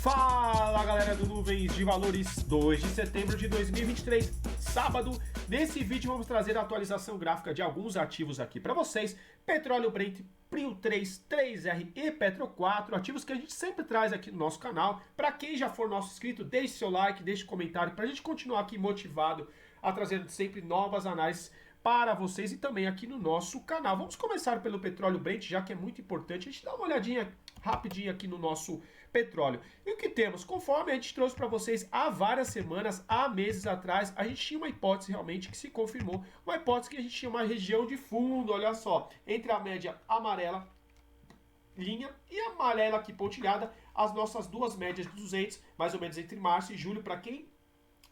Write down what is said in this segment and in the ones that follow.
Fala galera do Nuvens de Valores, 2 de setembro de 2023, sábado. Nesse vídeo vamos trazer a atualização gráfica de alguns ativos aqui para vocês. Petróleo Brent, Prio 3, 3R e Petro 4, ativos que a gente sempre traz aqui no nosso canal. Para quem já for nosso inscrito, deixe seu like, deixe comentário para a gente continuar aqui motivado a trazer sempre novas análises para vocês e também aqui no nosso canal. Vamos começar pelo petróleo Brent, já que é muito importante. A gente dá uma olhadinha rapidinho aqui no nosso petróleo. E o que temos? Conforme a gente trouxe para vocês há várias semanas, há meses atrás, a gente tinha uma hipótese realmente que se confirmou. Uma hipótese que a gente tinha uma região de fundo, olha só, entre a média amarela, linha, e a amarela aqui pontilhada, as nossas duas médias de 200, mais ou menos entre março e julho. Para quem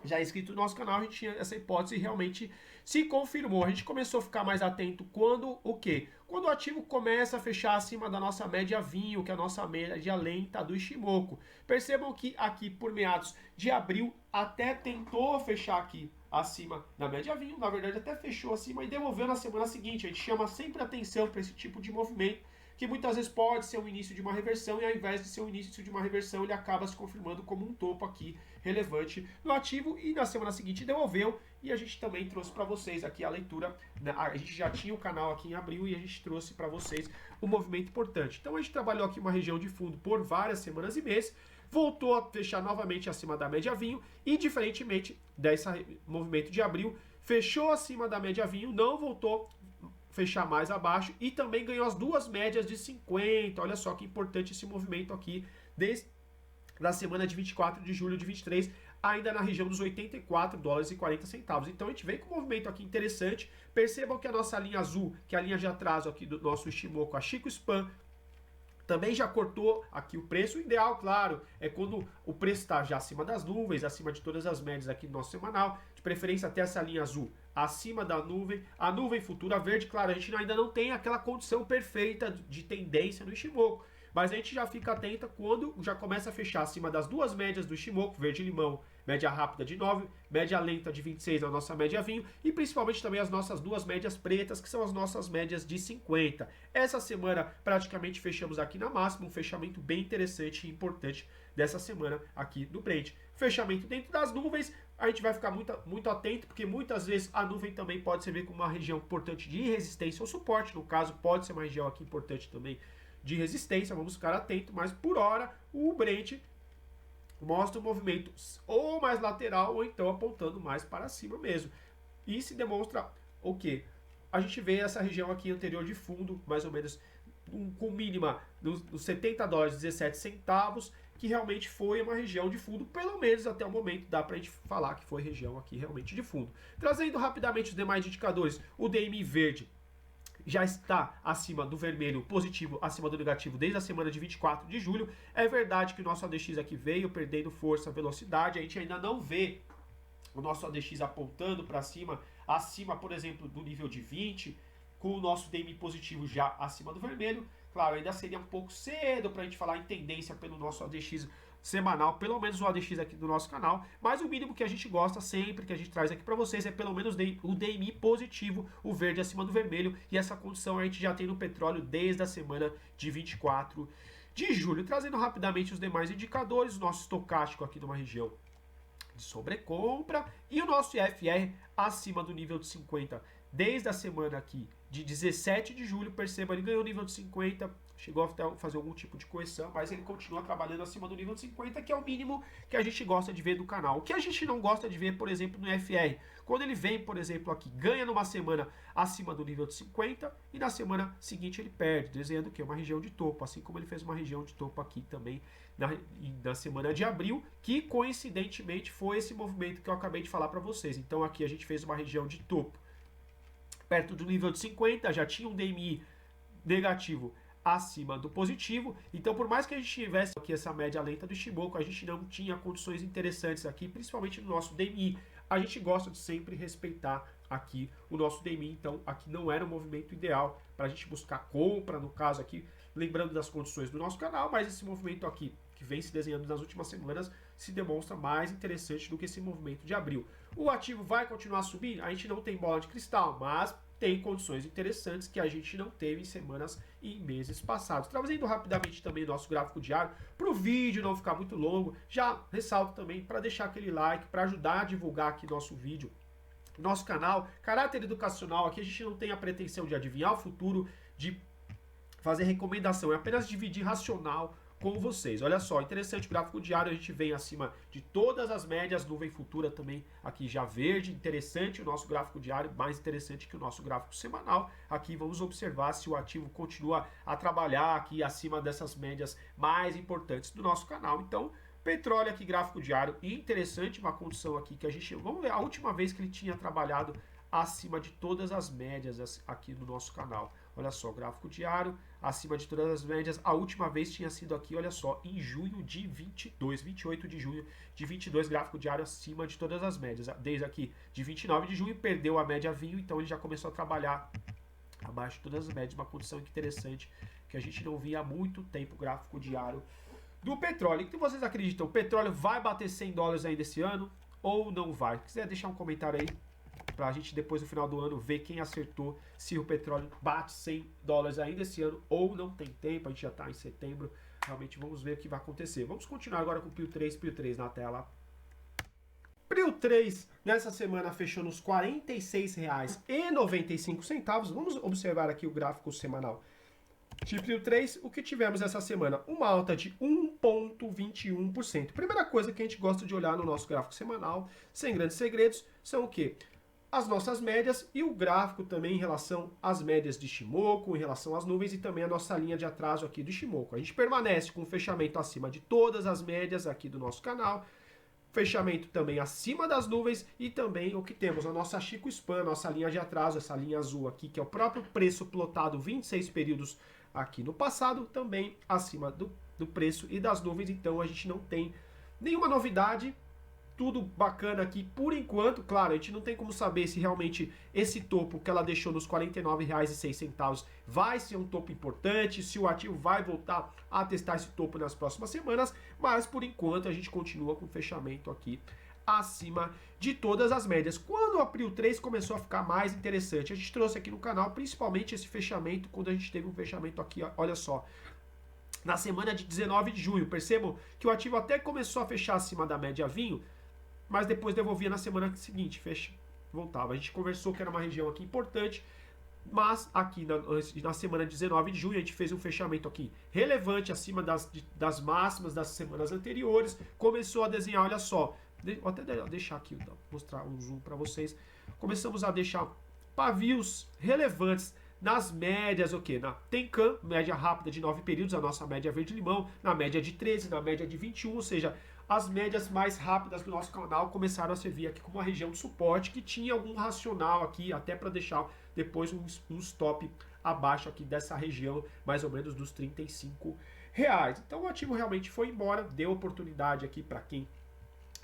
já é inscrito no nosso canal, a gente tinha essa hipótese e realmente se confirmou. A gente começou a ficar mais atento quando o quê? Quando o ativo começa a fechar acima da nossa média vinho, que é a nossa média lenta do Ichimoku. Percebam que aqui por meados de abril até tentou fechar aqui acima da média vinho, na verdade até fechou acima e devolveu na semana seguinte. A gente chama sempre atenção para esse tipo de movimento, que muitas vezes pode ser o início de uma reversão e ao invés de ser o início de uma reversão, ele acaba se confirmando como um topo aqui relevante no ativo e na semana seguinte devolveu. E a gente também trouxe para vocês aqui a leitura, a gente já tinha o canal aqui em abril e a gente trouxe para vocês um movimento importante. Então a gente trabalhou aqui uma região de fundo por várias semanas e meses, voltou a fechar novamente acima da média vinho e diferentemente desse movimento de abril, fechou acima da média vinho, não voltou fechar mais abaixo e também ganhou as duas médias de 50. Olha só que importante esse movimento aqui desde da semana de 24 de julho de 23, ainda na região dos 84 dólares e 40 centavos. Então a gente vem com um movimento aqui interessante. Percebam que a nossa linha azul, que é a linha de atraso aqui do nosso Ichimoku, a Chico Span, também já cortou aqui o preço. O ideal, claro, é quando o preço está já acima das nuvens, acima de todas as médias aqui do nosso semanal, de preferência até essa linha azul acima da nuvem, a nuvem futura verde. Claro, a gente ainda não tem aquela condição perfeita de tendência no Ichimoku, mas a gente já fica atenta quando já começa a fechar acima das duas médias do Ichimoku, verde limão, média rápida de 9, média lenta de 26, a nossa média vinho, e principalmente também as nossas duas médias pretas, que são as nossas médias de 50. Essa semana praticamente fechamos aqui na máxima, um fechamento bem interessante e importante dessa semana aqui do Brent. Fechamento dentro das nuvens, a gente vai ficar muito atento, porque muitas vezes a nuvem também pode servir como uma região importante de resistência ou suporte, no caso pode ser uma região aqui importante também de resistência, vamos ficar atento, mas por hora o Brent mostra um movimento ou mais lateral ou então apontando mais para cima mesmo. E se demonstra o quê? A gente vê essa região aqui anterior de fundo, mais ou menos com mínima nos 70 dólares 17 centavos, que realmente foi uma região de fundo, pelo menos até o momento dá pra gente falar que foi região aqui realmente de fundo. Trazendo rapidamente os demais indicadores, o DMI verde já está acima do vermelho positivo, acima do negativo desde a semana de 24 de julho. É verdade que o nosso ADX aqui veio perdendo força, velocidade, a gente ainda não vê o nosso ADX apontando para cima, acima, por exemplo, do nível de 20, com o nosso DMI positivo já acima do vermelho. Claro, ainda seria um pouco cedo para a gente falar em tendência pelo nosso ADX semanal, pelo menos o ADX aqui do nosso canal, mas o mínimo que a gente gosta sempre, que a gente traz aqui para vocês, é pelo menos o DMI positivo, o verde acima do vermelho, e essa condição a gente já tem no petróleo desde a semana de 24 de julho. Trazendo rapidamente os demais indicadores, o nosso estocástico aqui numa região de sobrecompra e o nosso IFR acima do nível de 50 desde a semana aqui de 17 de julho. Perceba, ele ganhou o nível de 50, chegou a fazer algum tipo de correção, mas ele continua trabalhando acima do nível de 50, que é o mínimo que a gente gosta de ver do canal. O que a gente não gosta de ver, por exemplo, no IFR, quando ele vem, por exemplo, aqui, ganha numa semana acima do nível de 50 e na semana seguinte ele perde, desenhando o quê? Uma região de topo, assim como ele fez uma região de topo aqui também na semana de abril, que coincidentemente foi esse movimento que eu acabei de falar para vocês. Então aqui a gente fez uma região de topo perto do nível de 50, já tinha um DMI negativo acima do positivo. Então, por mais que a gente tivesse aqui essa média lenta do Ichimoku, a gente não tinha condições interessantes aqui, principalmente no nosso DMI. A gente gosta de sempre respeitar aqui o nosso DMI, então aqui não era um movimento ideal para a gente buscar compra, no caso aqui, lembrando das condições do nosso canal, mas esse movimento aqui, que vem se desenhando nas últimas semanas, se demonstra mais interessante do que esse movimento de abril. O ativo vai continuar a subir? A gente não tem bola de cristal, mas tem condições interessantes que a gente não teve em semanas e em meses passados. Trazendo rapidamente também nosso gráfico diário para o vídeo não ficar muito longo, já ressalto também para deixar aquele like, para ajudar a divulgar aqui nosso vídeo, nosso canal. Caráter educacional, aqui a gente não tem a pretensão de adivinhar o futuro, de fazer recomendação, é apenas dividir racional com vocês. Olha só, interessante o gráfico diário, a gente vem acima de todas as médias, nuvem futura também aqui já verde, interessante o nosso gráfico diário, mais interessante que o nosso gráfico semanal. Aqui vamos observar se o ativo continua a trabalhar aqui acima dessas médias mais importantes do nosso canal. Então, petróleo aqui, gráfico diário, interessante, uma condição aqui que a gente, vamos ver a última vez que ele tinha trabalhado acima de todas as médias aqui no nosso canal. Olha só, gráfico diário, acima de todas as médias. A última vez tinha sido aqui, olha só, em junho de 22, 28 de junho de 22, gráfico diário acima de todas as médias. Desde aqui de 29 de junho, perdeu a média vinho, então ele já começou a trabalhar abaixo de todas as médias. Uma condição interessante que a gente não via há muito tempo, gráfico diário do petróleo. O que vocês acreditam? O petróleo vai bater 100 dólares ainda esse ano ou não vai? Se quiser deixar um comentário aí, para a gente depois no final do ano ver quem acertou, se o petróleo bate 100 dólares ainda esse ano ou não tem tempo, a gente já está em setembro, realmente vamos ver o que vai acontecer. Vamos continuar agora com o PRIO 3 na tela. PRIO 3 nessa semana fechou nos R$ 46,95, vamos observar aqui o gráfico semanal. De PRIO 3, o que tivemos essa semana? Uma alta de 1,21%. Primeira coisa que a gente gosta de olhar no nosso gráfico semanal, sem grandes segredos, são o quê? As nossas médias e o gráfico também em relação às médias de Ichimoku, em relação às nuvens e também a nossa linha de atraso aqui do Ichimoku. A gente permanece com o fechamento acima de todas as médias aqui do nosso canal, fechamento também acima das nuvens e também o que temos, a nossa Chico Span, nossa linha de atraso, essa linha azul aqui, que é o próprio preço plotado 26 períodos aqui no passado, também acima do preço e das nuvens, então a gente não tem nenhuma novidade. Tudo bacana aqui por enquanto, claro, a gente não tem como saber se realmente esse topo que ela deixou nos R$ 49,06 vai ser um topo importante, se o ativo vai voltar a testar esse topo nas próximas semanas, mas por enquanto a gente continua com fechamento aqui acima de todas as médias. Quando a PRIO 3 começou a ficar mais interessante, a gente trouxe aqui no canal principalmente esse fechamento, quando a gente teve um fechamento aqui, olha só, na semana de 19 de junho, percebam que o ativo até começou a fechar acima da média vinho, mas depois devolvia na semana seguinte, voltava. A gente conversou que era uma região aqui importante, mas aqui na semana 19 de junho a gente fez um fechamento aqui relevante acima das máximas das semanas anteriores, começou a desenhar, olha só, vou até deixar aqui, mostrar um zoom para vocês, começamos a deixar pavios relevantes nas médias, o que? Na Tenkan, média rápida de 9 períodos, a nossa média verde-limão, na média de 13, na média de 21, ou seja, as médias mais rápidas do nosso canal começaram a servir aqui como uma região de suporte que tinha algum racional aqui, até para deixar depois um stop abaixo aqui dessa região, mais ou menos dos R$ 35. Então o ativo realmente foi embora, deu oportunidade aqui para quem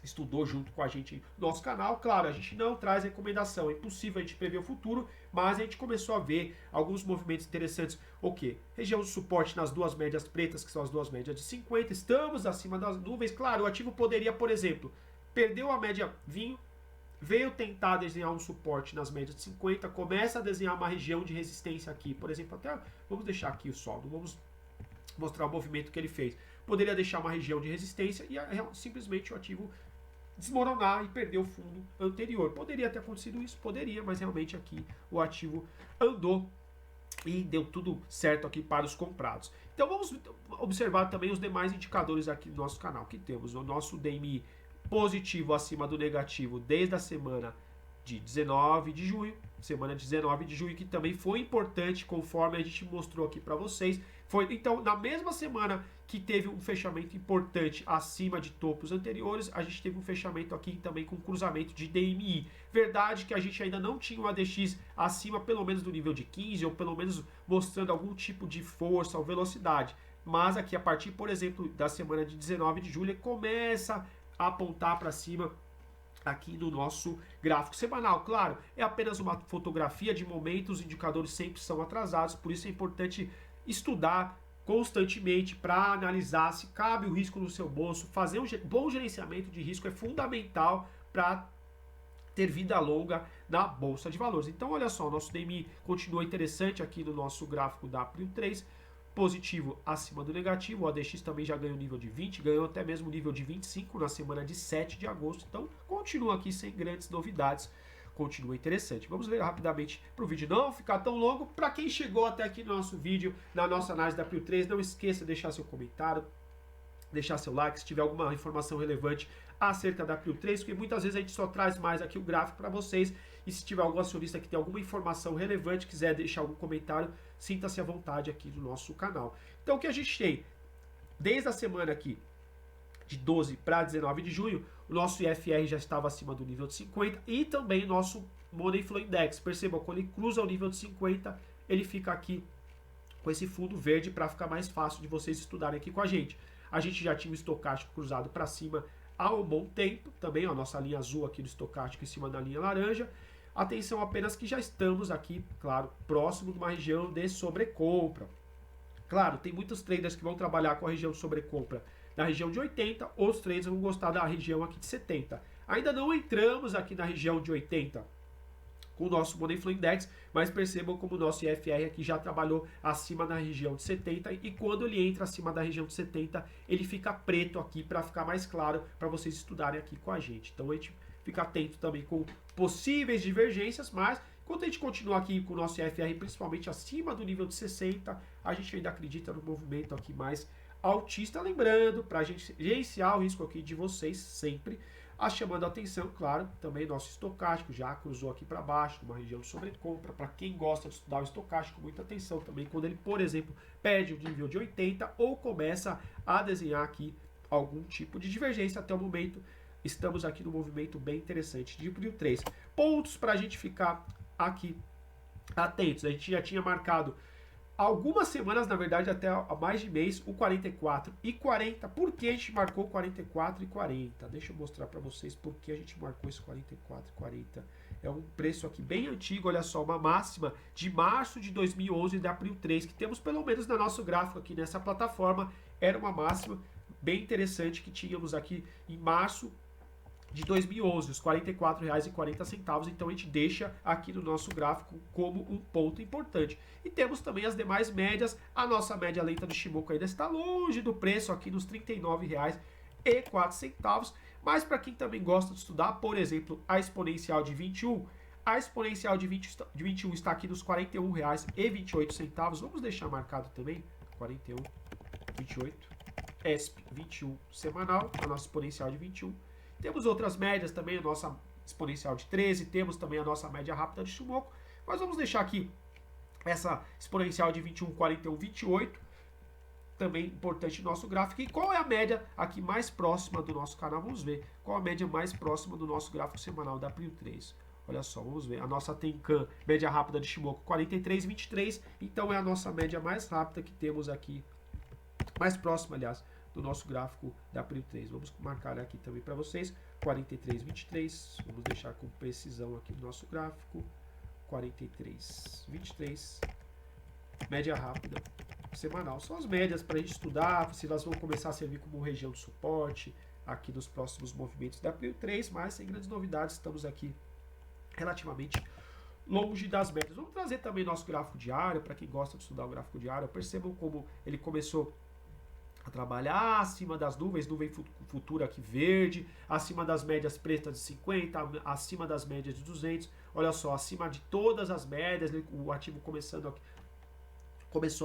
estudou junto com a gente no nosso canal. Claro, a gente não traz recomendação, é impossível a gente prever o futuro, mas a gente começou a ver alguns movimentos interessantes. O quê? Região de suporte nas duas médias pretas, que são as duas médias de 50, estamos acima das nuvens. Claro, o ativo poderia, por exemplo, perdeu a média vinho, veio tentar desenhar um suporte nas médias de 50, começa a desenhar uma região de resistência aqui, por exemplo, até vamos deixar aqui o sol, não vamos mostrar o movimento que ele fez. Poderia deixar uma região de resistência e simplesmente o ativo desmoronar e perder o fundo anterior. Poderia ter acontecido isso? Poderia, mas realmente aqui o ativo andou e deu tudo certo aqui para os comprados. Então vamos observar também os demais indicadores aqui do nosso canal, que temos o nosso DMI positivo acima do negativo desde a semana de 19 de junho, que também foi importante, conforme a gente mostrou aqui para vocês. Foi então na mesma semana que teve um fechamento importante acima de topos anteriores, a gente teve um fechamento aqui também com cruzamento de DMI. Verdade que a gente ainda não tinha um ADX acima pelo menos do nível de 15, ou pelo menos mostrando algum tipo de força ou velocidade. Mas aqui a partir, por exemplo, da semana de 19 de julho, começa a apontar para cima aqui no nosso gráfico semanal. Claro, é apenas uma fotografia de momento, os indicadores sempre são atrasados, por isso é importante estudar constantemente para analisar se cabe o risco no seu bolso. Fazer um bom gerenciamento de risco é fundamental para ter vida longa na Bolsa de Valores. Então, olha só, o nosso DMI continua interessante aqui no nosso gráfico da Prio 3, positivo acima do negativo. O ADX também já ganhou nível de 20, ganhou até mesmo nível de 25 na semana de 7 de agosto. Então, continua aqui sem grandes novidades, continua interessante. Vamos ver rapidamente para o vídeo não ficar tão longo. Para quem chegou até aqui no nosso vídeo, na nossa análise da Prio 3, não esqueça de deixar seu comentário, deixar seu like, se tiver alguma informação relevante acerca da Prio 3, porque muitas vezes a gente só traz mais aqui o gráfico para vocês, e se tiver algum acionista que tem alguma informação relevante, quiser deixar algum comentário, sinta-se à vontade aqui no nosso canal. Então o que a gente tem, desde a semana aqui, de 12 para 19 de junho, o nosso IFR já estava acima do nível de 50, e também o nosso Money Flow Index, percebam, quando ele cruza o nível de 50, ele fica aqui com esse fundo verde para ficar mais fácil de vocês estudarem aqui com a gente. A gente já tinha o estocástico cruzado para cima há um bom tempo, também a nossa linha azul aqui do estocástico em cima da linha laranja. Atenção apenas que já estamos aqui, claro, próximo de uma região de sobrecompra. Claro, tem muitos traders que vão trabalhar com a região de sobrecompra na região de 80, outros traders vão gostar da região aqui de 70. Ainda não entramos aqui na região de 80 com o nosso Money Flow Index, mas percebam como o nosso IFR aqui já trabalhou acima da região de 70, e quando ele entra acima da região de 70, ele fica preto aqui para ficar mais claro para vocês estudarem aqui com a gente. Então a gente fica atento também com possíveis divergências, mas enquanto a gente continua aqui com o nosso IFR principalmente acima do nível de 60, a gente ainda acredita no movimento aqui mais altista, lembrando, para a gente gerenciar o risco aqui de vocês sempre, chamando a atenção, claro, também nosso estocástico já cruzou aqui para baixo, numa região de sobrecompra. Para quem gosta de estudar o estocástico, muita atenção também quando ele, por exemplo, perde o nível de 80 ou começa a desenhar aqui algum tipo de divergência. Até o momento, estamos aqui no movimento bem interessante de Prio 3. Pontos para a gente ficar aqui atentos. A gente já tinha marcado algumas semanas, na verdade, até há mais de mês, o 44 e 40. Por que a gente marcou 44 e 40? Deixa eu mostrar para vocês por que a gente marcou esse 44 e 40. É um preço aqui bem antigo, olha só, uma máxima de março de 2011 da Prio 3, que temos pelo menos no nosso gráfico aqui nessa plataforma. Era uma máxima bem interessante que tínhamos aqui em março de 2011, os R$ 44,40, então a gente deixa aqui no nosso gráfico como um ponto importante. E temos também as demais médias. A nossa média lenta do Shimoku ainda está longe do preço, aqui nos R$ 39,04, mas para quem também gosta de estudar, por exemplo, a exponencial de 21, a exponencial de 21 está aqui nos R$ 41,28, vamos deixar marcado também, 41,28, ESP 21 semanal, a nossa exponencial de 21, temos outras médias também, a nossa exponencial de 13, temos também a nossa média rápida de Shimoku, mas vamos deixar aqui essa exponencial de 21, 41, 28, também importante no nosso gráfico. E qual é a média aqui mais próxima do nosso canal? Vamos ver qual a média mais próxima do nosso gráfico semanal da Prio 3. Olha só, vamos ver, a nossa Tenkan, média rápida de Shimoku, 43,23, então é a nossa média mais rápida que temos aqui, mais próxima, aliás, do nosso gráfico da Prio 3. Vamos marcar aqui também para vocês, 43,23, vamos deixar com precisão aqui no nosso gráfico, 43,23, média rápida semanal. São as médias para a gente estudar, se elas vão começar a servir como região de suporte aqui nos próximos movimentos da Prio 3, mas sem grandes novidades, estamos aqui relativamente longe das médias. Vamos trazer também nosso gráfico diário, para quem gosta de estudar o gráfico diário, percebam como ele começou a trabalhar acima das nuvens, nuvem futura aqui verde, acima das médias pretas de 50, acima das médias de 200, olha só, acima de todas as médias, o ativo começou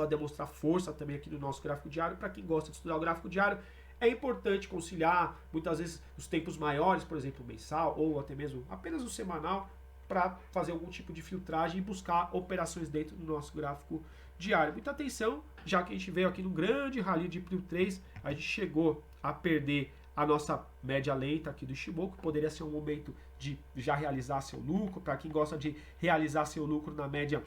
a demonstrar força também aqui no nosso gráfico diário. Para quem gosta de estudar o gráfico diário, é importante conciliar, muitas vezes, os tempos maiores, por exemplo, o mensal, ou até mesmo apenas o semanal, para fazer algum tipo de filtragem e buscar operações dentro do nosso gráfico diário. Muita atenção, já que a gente veio aqui no grande rally de Prio 3, a gente chegou a perder a nossa média lenta aqui do Shimoku, poderia ser um momento de já realizar seu lucro, para quem gosta de realizar seu lucro na média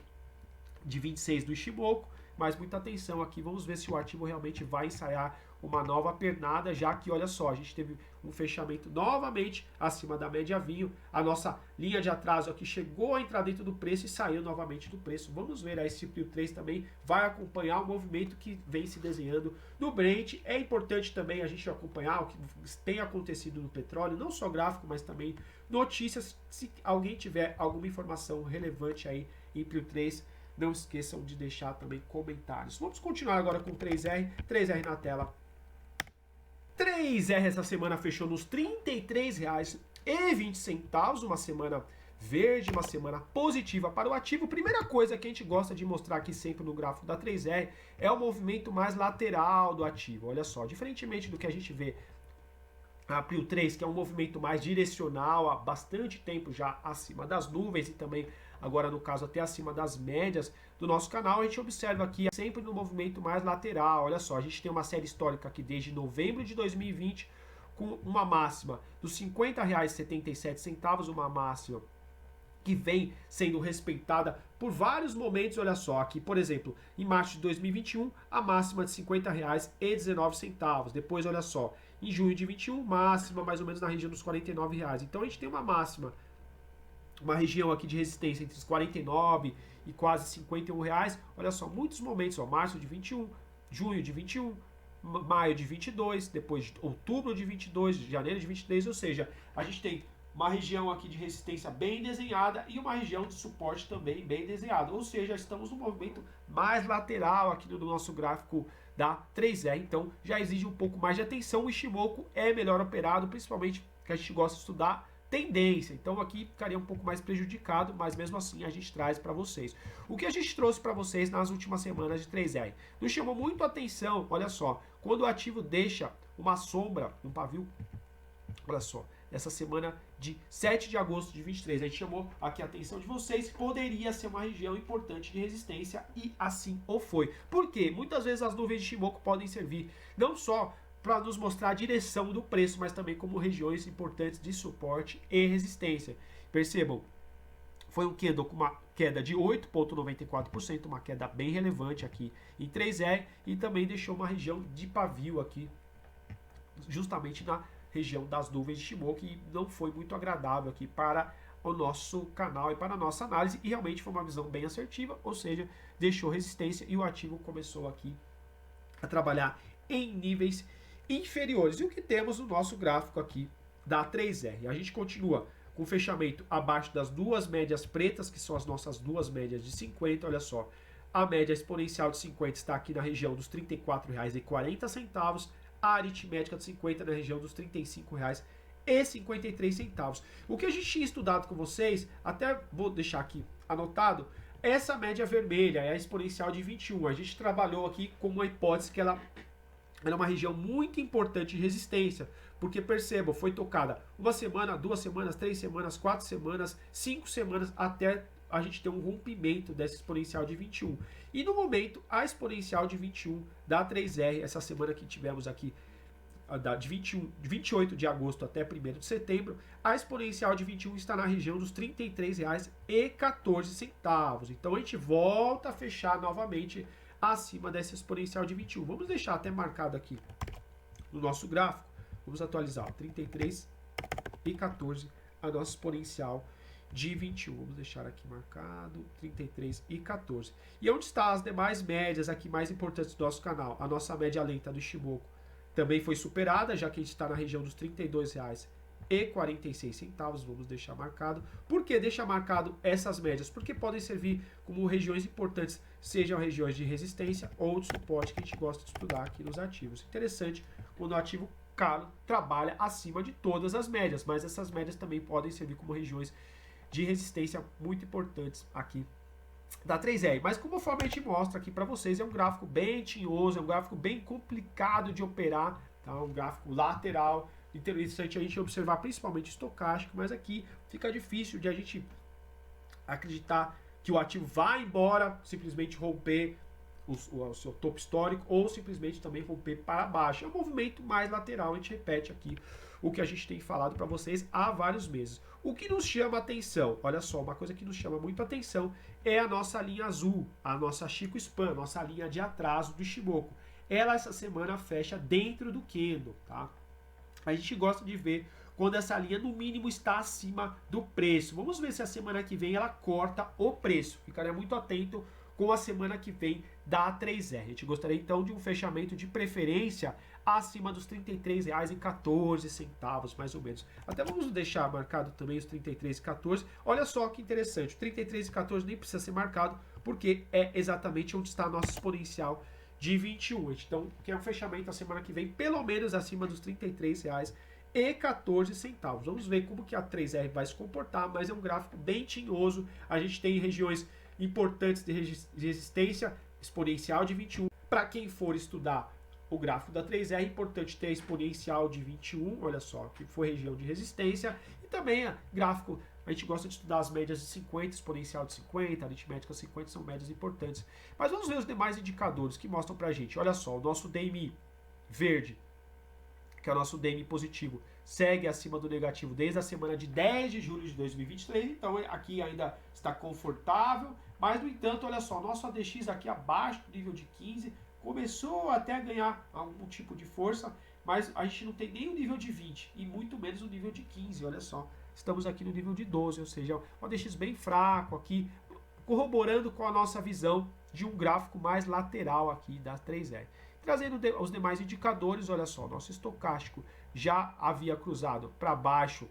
de 26 do Shimoku, mas muita atenção aqui, vamos ver se o ativo realmente vai ensaiar uma nova pernada, já que, olha só, a gente teve um fechamento novamente acima da média vinho, a nossa linha de atraso aqui chegou a entrar dentro do preço e saiu novamente do preço. Vamos ver aí se o Prio 3 também vai acompanhar o movimento que vem se desenhando no Brent. É importante também a gente acompanhar o que tem acontecido no petróleo, não só gráfico, mas também notícias. Se alguém tiver alguma informação relevante aí em Prio 3, não esqueçam de deixar também comentários. Vamos continuar agora com 3R. 3R na tela. 3R essa semana fechou nos R$ 33,20, uma semana verde, uma semana positiva para o ativo. Primeira coisa que a gente gosta de mostrar aqui sempre no gráfico da 3R é o movimento mais lateral do ativo. Olha só, diferentemente do que a gente vê a Prio 3, que é um movimento mais direcional, há bastante tempo já acima das nuvens e também agora no caso até acima das médias do nosso canal, a gente observa aqui sempre no movimento mais lateral. Olha só, a gente tem uma série histórica aqui desde novembro de 2020 com uma máxima dos R$ 50,77, uma máxima que vem sendo respeitada por vários momentos. Olha só, aqui por exemplo, em março de 2021, a máxima de R$ 50,19. Depois, olha só, em junho de 21, máxima mais ou menos na região dos R$ 49,00. Então a gente tem uma máxima, uma região aqui de resistência entre os 49 e quase 51 reais. Olha só, muitos momentos, ó, março de 21, junho de 21, maio de 22, depois de outubro de 22, janeiro de 23, ou seja, a gente tem uma região aqui de resistência bem desenhada e uma região de suporte também bem desenhada, ou seja, estamos no movimento mais lateral aqui no nosso gráfico da 3R, então já exige um pouco mais de atenção. O Ichimoku é melhor operado, principalmente que a gente gosta de estudar tendência, então aqui ficaria um pouco mais prejudicado, mas mesmo assim a gente traz para vocês. O que a gente trouxe para vocês nas últimas semanas de 3R? Nos chamou muito a atenção, olha só, quando o ativo deixa uma sombra, um pavio, olha só, essa semana de 7 de agosto de 23, a gente chamou aqui a atenção de vocês, poderia ser uma região importante de resistência e assim o foi. Por quê? Muitas vezes as nuvens de Ichimoku podem servir não só para nos mostrar a direção do preço, mas também como regiões importantes de suporte e resistência. Percebam, foi um candle com uma queda de 8,94%, uma queda bem relevante aqui em 3R, e também deixou uma região de pavio aqui, justamente na região das nuvens de Ichimoku, que não foi muito agradável aqui para o nosso canal e para a nossa análise, e realmente foi uma visão bem assertiva, ou seja, deixou resistência e o ativo começou aqui a trabalhar em níveis inferiores. E o que temos no nosso gráfico aqui da 3R? A gente continua com fechamento abaixo das duas médias pretas, que são as nossas duas médias de 50, olha só, a média exponencial de 50 está aqui na região dos R$ 34,40, a aritmética de 50 na região dos R$ 35,53. O que a gente tinha estudado com vocês, até vou deixar aqui anotado, essa média vermelha é a exponencial de 21. A gente trabalhou aqui com uma hipótese que ela é uma região muito importante de resistência, porque percebam, foi tocada uma semana, 2 semanas, 3 semanas, 4 semanas, 5 semanas, até a gente ter um rompimento dessa exponencial de 21. E no momento, a exponencial de 21 da 3R, essa semana que tivemos aqui, de 28 de agosto até 1º de setembro, a exponencial de 21 está na região dos R$ 33,14. Então a gente volta a fechar novamente acima dessa exponencial de 21. Vamos deixar até marcado aqui no nosso gráfico. Vamos atualizar, 33,14 a nossa exponencial de 21. Vamos deixar aqui marcado, 33,14. E onde estão as demais médias aqui mais importantes do nosso canal? A nossa média lenta do Ichimoku também foi superada, já que a gente está na região dos R$ 32,46. Vamos deixar marcado. Por que deixar marcado essas médias? Porque podem servir como regiões importantes, sejam regiões de resistência ou de suporte, que a gente gosta de estudar aqui nos ativos. Interessante quando o ativo caro trabalha acima de todas as médias, mas essas médias também podem servir como regiões de resistência muito importantes aqui da 3R. Mas conforme a gente mostra aqui para vocês, é um gráfico bem tinhoso, é um gráfico bem complicado de operar, tá? Um gráfico lateral, interessante a gente observar principalmente estocástico, mas aqui fica difícil de a gente acreditar que o ativo vai embora, simplesmente romper o seu topo histórico ou simplesmente também romper para baixo. É um movimento mais lateral, a gente repete aqui o que a gente tem falado para vocês há vários meses. O que nos chama atenção, olha só, uma coisa que nos chama muito atenção é a nossa linha azul, a nossa Chico Span, a nossa linha de atraso do Ichimoku. ela essa semana fecha dentro do candle, tá? A gente gosta de ver quando essa linha no mínimo está acima do preço. Vamos ver se a semana que vem ela corta o preço. Ficaria muito atento com a semana que vem da A3R. A gente gostaria então de um fechamento de preferência acima dos R$ 33,14, mais ou menos. Até vamos deixar marcado também os 33,14. Olha só que interessante, o 33,14 nem precisa ser marcado, porque é exatamente onde está a nossa exponencial de 21. Então, que é um fechamento a semana que vem, pelo menos acima dos R$ 33,14. Vamos ver como que a 3R vai se comportar, mas é um gráfico bem tinhoso. A gente tem regiões importantes de resistência exponencial de 21. Para quem for estudar o gráfico da 3R, é importante ter a exponencial de 21, olha só, que foi região de resistência, e também gráfico, a gente gosta de estudar as médias de 50, exponencial de 50, aritmética 50, são médias importantes. Mas vamos ver os demais indicadores que mostram pra gente. Olha só, o nosso DMI verde, que é o nosso DMI positivo, segue acima do negativo desde a semana de 10 de julho de 2023, então aqui ainda está confortável, mas no entanto, olha só, nosso ADX aqui abaixo do nível de 15, começou até a ganhar algum tipo de força, mas a gente não tem nem o nível de 20 e muito menos o nível de 15, olha só. Estamos aqui no nível de 12, ou seja, um ADX bem fraco aqui, corroborando com a nossa visão de um gráfico mais lateral aqui da 3R. Trazendo os demais indicadores, olha só, nosso estocástico já havia cruzado para baixo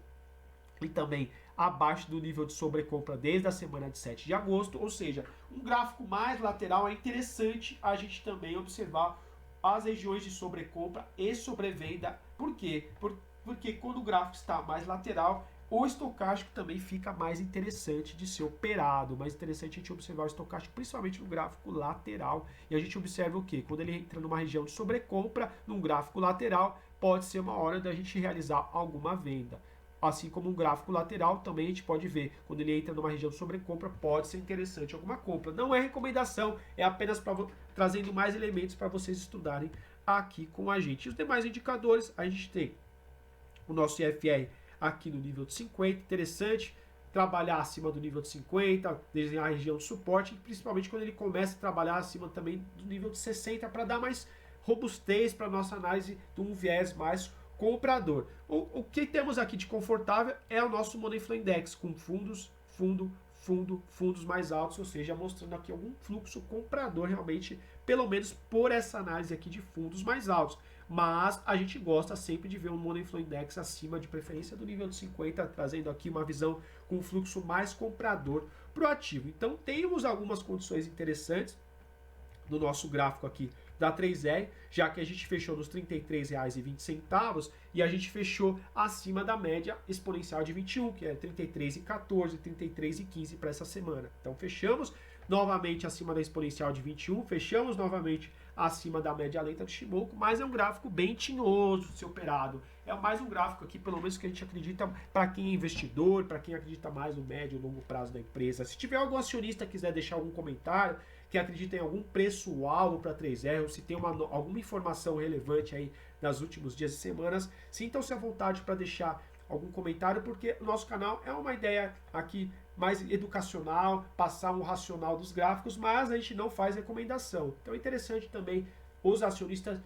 e também abaixo do nível de sobrecompra desde a semana de 7 de agosto, ou seja, um gráfico mais lateral. É interessante a gente também observar as regiões de sobrecompra e sobrevenda. Por quê? Porque quando o gráfico está mais lateral, o estocástico também fica mais interessante de ser operado, mais interessante a gente observar o estocástico, principalmente no gráfico lateral. E a gente observa o quê? Quando ele entra numa região de sobrecompra, num gráfico lateral, pode ser uma hora da gente realizar alguma venda. Assim como um gráfico lateral, também a gente pode ver, quando ele entra numa região de sobrecompra, pode ser interessante alguma compra. Não é recomendação, é apenas trazendo mais elementos para vocês estudarem aqui com a gente. E os demais indicadores, a gente tem o nosso IFR aqui no nível de 50, interessante trabalhar acima do nível de 50, desenhar a região de suporte, principalmente quando ele começa a trabalhar acima também do nível de 60, para dar mais robustez para a nossa análise de um viés mais comprador. O que temos aqui de confortável é o nosso Money Flow Index, com fundos mais altos, ou seja, mostrando aqui algum fluxo comprador realmente, pelo menos por essa análise aqui de fundos mais altos. Mas a gente gosta sempre de ver um Money Flow Index acima, de preferência do nível de 50, trazendo aqui uma visão com um fluxo mais comprador para o ativo. Então temos algumas condições interessantes no nosso gráfico aqui da 3R, já que a gente fechou nos R$ 33,20 e a gente fechou acima da média exponencial de 21, que é 33,14, 33,15 para essa semana. Então fechamos novamente acima da exponencial de 21, fechamos novamente acima da média lenta do Shimoku, mas é um gráfico bem tinhoso de ser operado. É mais um gráfico aqui, pelo menos que a gente acredita, para quem é investidor, para quem acredita mais no médio e longo prazo da empresa. Se tiver algum acionista que quiser deixar algum comentário, que acredita em algum preço-alvo para 3R, ou se tem alguma informação relevante aí nas últimos dias e semanas, sintam-se à vontade para deixar algum comentário, porque o nosso canal é uma ideia aqui mais educacional, passar um racional dos gráficos, mas a gente não faz recomendação. Então é interessante também os acionistas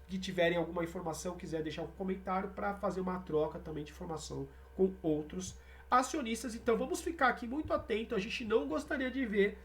que tiverem alguma informação, quiser deixar um comentário para fazer uma troca também de informação com outros acionistas. Então vamos ficar aqui muito atento, a gente não gostaria de ver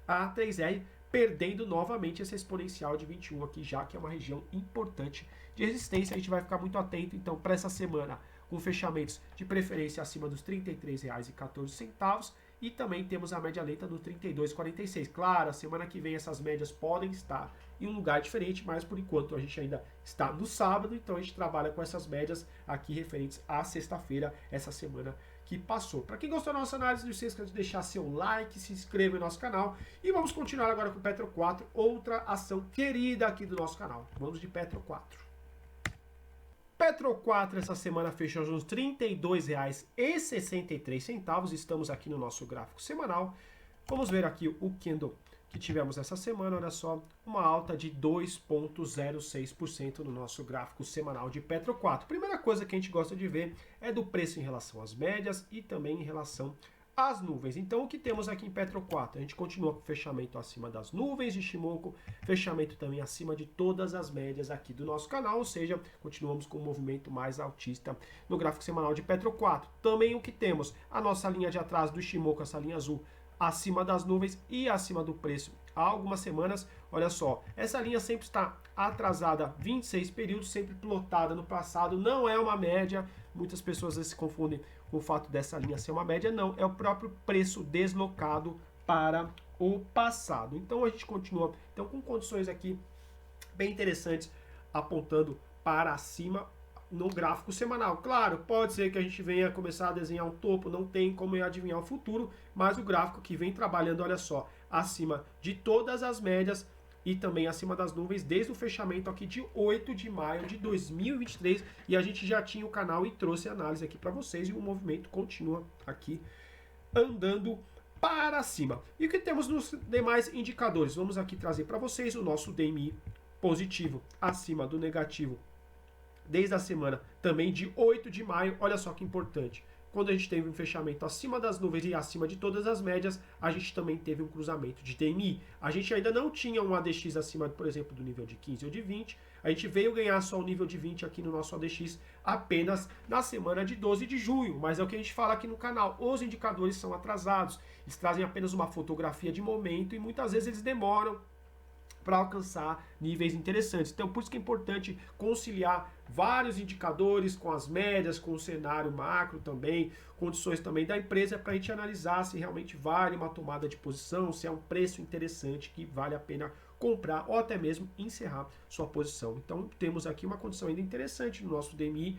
a 3R perdendo novamente essa exponencial de 21 aqui, já que é uma região importante de resistência. A gente vai ficar muito atento então para essa semana, com fechamentos de preferência acima dos R$ 33,14 e também temos a média lenta do 32,46. Claro, a semana que vem essas médias podem estar em um lugar diferente, mas por enquanto a gente ainda está no sábado, então a gente trabalha com essas médias aqui referentes à sexta-feira, essa semana que passou. Para quem gostou da nossa análise, não se esqueça de deixar seu like, se inscreva no nosso canal e vamos continuar agora com o Petro 4, outra ação querida aqui do nosso canal. Vamos de Petro 4. Petro 4 essa semana fechou nos R$ 32,63. Estamos aqui no nosso gráfico semanal. Vamos ver aqui o candle que tivemos essa semana. Olha só, uma alta de 2,06% no nosso gráfico semanal de Petro 4. Primeira coisa que a gente gosta de ver é do preço em relação às médias e também em relação as nuvens. Então, o que temos aqui em Petro 4? A gente continua com fechamento acima das nuvens de Shimoku, fechamento também acima de todas as médias aqui do nosso canal, ou seja, continuamos com um movimento mais altista no gráfico semanal de Petro 4. Também o que temos? A nossa linha de atraso do Shimoku, essa linha azul, acima das nuvens e acima do preço há algumas semanas. Olha só, essa linha sempre está atrasada 26 períodos, sempre plotada no passado, não é uma média. Muitas pessoas às vezes se confundem com o fato dessa linha ser uma média, não, é o próprio preço deslocado para o passado. Então a gente continua com condições aqui bem interessantes, apontando para cima no gráfico semanal. Claro, pode ser que a gente venha começar a desenhar um topo, não tem como eu adivinhar o futuro, mas o gráfico que vem trabalhando, olha só, acima de todas as médias e também acima das nuvens desde o fechamento aqui de 8 de maio de 2023, e a gente já tinha o canal e trouxe análise aqui para vocês, e o movimento continua aqui andando para cima. E o que temos nos demais indicadores? Vamos aqui trazer para vocês o nosso DMI positivo acima do negativo desde a semana também de 8 de maio. Olha só que importante. Quando a gente teve um fechamento acima das nuvens e acima de todas as médias, a gente também teve um cruzamento de DMI. A gente ainda não tinha um ADX acima, por exemplo, do nível de 15 ou de 20. A gente veio ganhar só o nível de 20 aqui no nosso ADX apenas na semana de 12 de junho. Mas é o que a gente fala aqui no canal. Os indicadores são atrasados. Eles trazem apenas uma fotografia de momento e muitas vezes eles demoram para alcançar níveis interessantes. Então, por isso que é importante conciliar vários indicadores com as médias, com o cenário macro também, condições também da empresa, para a gente analisar se realmente vale uma tomada de posição, se é um preço interessante que vale a pena comprar ou até mesmo encerrar sua posição. Então, temos aqui uma condição ainda interessante no nosso DMI,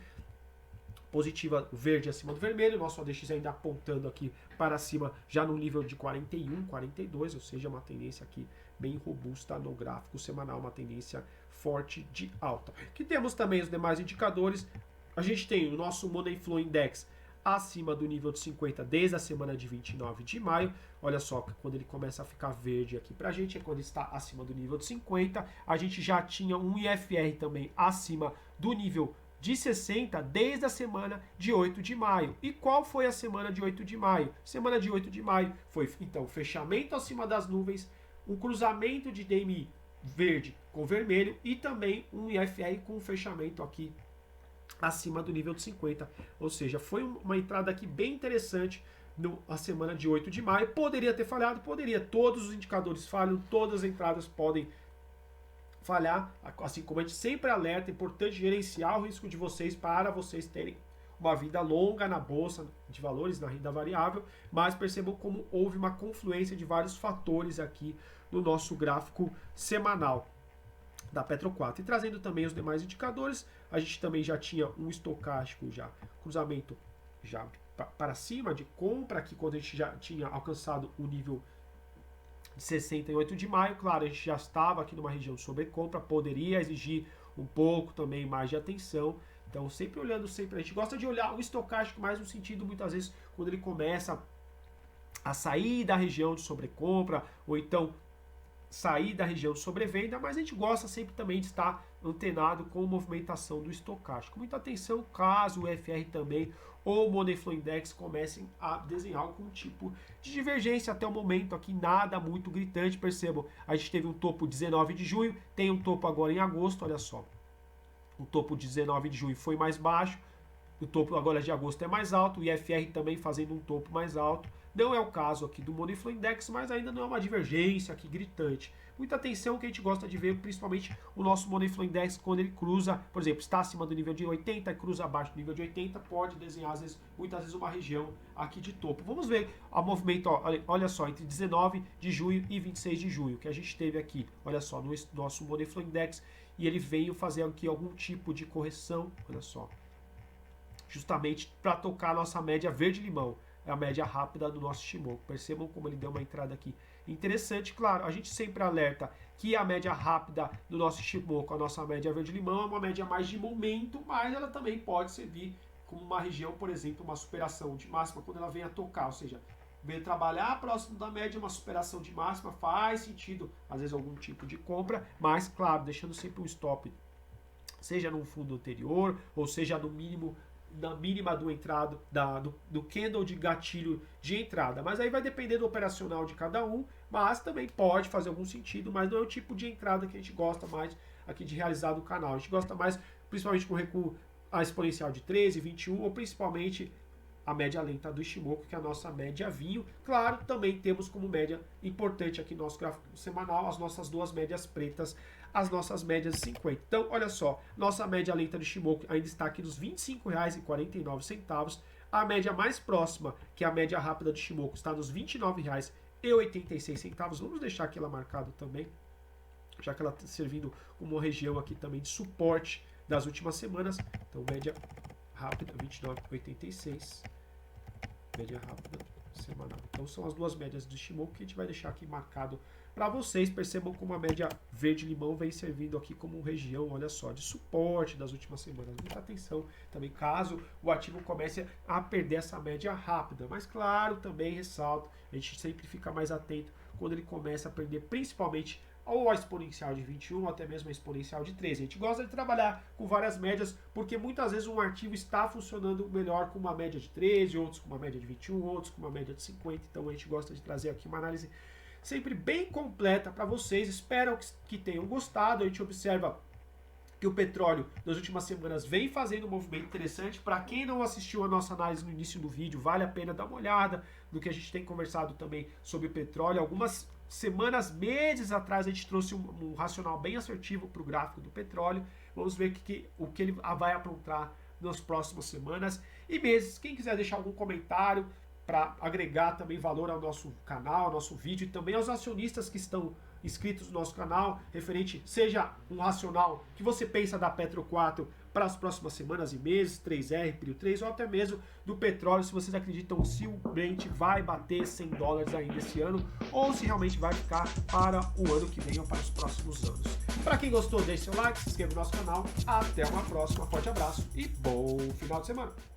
positiva verde acima do vermelho, nosso ADX ainda apontando aqui para cima, já no nível de 41, 42, ou seja, uma tendência aqui bem robusta no gráfico semanal, uma tendência forte de alta. Que temos também os demais indicadores. A gente tem o nosso Money Flow Index acima do nível de 50 desde a semana de 29 de maio. Olha só, quando ele começa a ficar verde aqui pra gente, é quando está acima do nível de 50. A gente já tinha um IFR também acima do nível de 60 desde a semana de 8 de maio. E qual foi a semana de 8 de maio? Semana de 8 de maio foi, então, fechamento acima das nuvens, um cruzamento de DMI verde com vermelho e também um IFR com um fechamento aqui acima do nível de 50. Ou seja, foi uma entrada aqui bem interessante na semana de 8 de maio. Poderia ter falhado? Poderia. Todos os indicadores falham, todas as entradas podem falhar, assim como a gente sempre alerta, é importante gerenciar o risco de vocês para vocês terem uma vida longa na bolsa de valores, na renda variável, mas percebam como houve uma confluência de vários fatores aqui no nosso gráfico semanal da Petro 4. E trazendo também os demais indicadores, a gente também já tinha um estocástico, já cruzamento já para cima de compra, aqui quando a gente já tinha alcançado o nível de 68 de maio, claro, a gente já estava aqui numa região de sobrecompra, poderia exigir um pouco também mais de atenção. Então, sempre olhando, a gente gosta de olhar o estocástico mais no sentido, muitas vezes, quando ele começa a sair da região de sobrecompra, ou então sair da região de sobrevenda, mas a gente gosta sempre também de estar antenado com a movimentação do estocástico. Muita atenção caso o FR também ou o Money Flow Index comecem a desenhar algum tipo de divergência. Até o momento aqui nada muito gritante, percebam, a gente teve um topo 19 de junho, tem um topo agora em agosto, olha só. O topo de 19 de junho foi mais baixo, o topo agora de agosto é mais alto, o IFR também fazendo um topo mais alto. Não é o caso aqui do Money Flow Index, mas ainda não é uma divergência aqui gritante. Muita atenção que a gente gosta de ver, principalmente o nosso Money Flow Index, quando ele cruza, por exemplo, está acima do nível de 80 e cruza abaixo do nível de 80, pode desenhar muitas vezes uma região aqui de topo. Vamos ver a movimento, ó, olha só, entre 19 de junho e 26 de junho, que a gente teve aqui, olha só, no nosso Money Flow Index, e ele veio fazer aqui algum tipo de correção, olha só, justamente para tocar a nossa média verde-limão, é a média rápida do nosso Shimoku. Percebam como ele deu uma entrada aqui interessante. Claro, a gente sempre alerta que a média rápida do nosso Shimoku, a nossa média verde-limão, é uma média mais de momento, mas ela também pode servir como uma região, por exemplo, uma superação de máxima quando ela vem a tocar, ou seja, vem trabalhar próximo da média, uma superação de máxima, faz sentido, às vezes algum tipo de compra, mas claro, deixando sempre um stop, seja num fundo anterior, ou seja no mínimo na mínima do entrada, do candle de gatilho de entrada. Mas aí vai depender do operacional de cada um, mas também pode fazer algum sentido, mas não é o tipo de entrada que a gente gosta mais aqui de realizar no canal. A gente gosta mais, principalmente com recuo a exponencial de 13, 21, ou principalmente a média lenta do Ishimoku, que é a nossa média vinho. Claro, também temos como média importante aqui no nosso gráfico semanal as nossas duas médias pretas, as nossas médias de 50. Então, olha só, nossa média lenta do Ishimoku ainda está aqui nos R$ 25,49. A média mais próxima, que é a média rápida do Ishimoku, está nos R$ 29,86. Vamos deixar aqui ela marcada também, já que ela está servindo como uma região aqui também de suporte das últimas semanas. Então, média rápida, 29,86. Média rápida semanal. Então, são as duas médias do Ishimoku que a gente vai deixar aqui marcado para vocês. Percebam como a média verde-limão vem servindo aqui como região, olha só, de suporte das últimas semanas. Muita atenção também, caso o ativo comece a perder essa média rápida. Mas, claro, também ressalto, a gente sempre fica mais atento quando ele começa a perder, principalmente ou a exponencial de 21, ou até mesmo a exponencial de 13. A gente gosta de trabalhar com várias médias, porque muitas vezes um ativo está funcionando melhor com uma média de 13, outros com uma média de 21, outros com uma média de 50. Então a gente gosta de trazer aqui uma análise sempre bem completa para vocês. Espero que tenham gostado. A gente observa que o petróleo nas últimas semanas vem fazendo um movimento interessante. Para quem não assistiu a nossa análise no início do vídeo, vale a pena dar uma olhada no que a gente tem conversado também sobre o petróleo. Algumas semanas, meses atrás, a gente trouxe um racional bem assertivo para o gráfico do petróleo. Vamos ver o que ele vai aprontar nas próximas semanas e meses. Quem quiser deixar algum comentário para agregar também valor ao nosso canal, ao nosso vídeo, e também aos acionistas que estão inscritos no nosso canal, referente, seja um racional que você pensa da Petro 4 para as próximas semanas e meses, 3R, Prio 3, ou até mesmo do petróleo, se vocês acreditam se o Brent vai bater $100 ainda esse ano, ou se realmente vai ficar para o ano que vem ou para os próximos anos. Para quem gostou, deixe seu like, se inscreva no nosso canal. Até uma próxima, forte abraço e bom final de semana!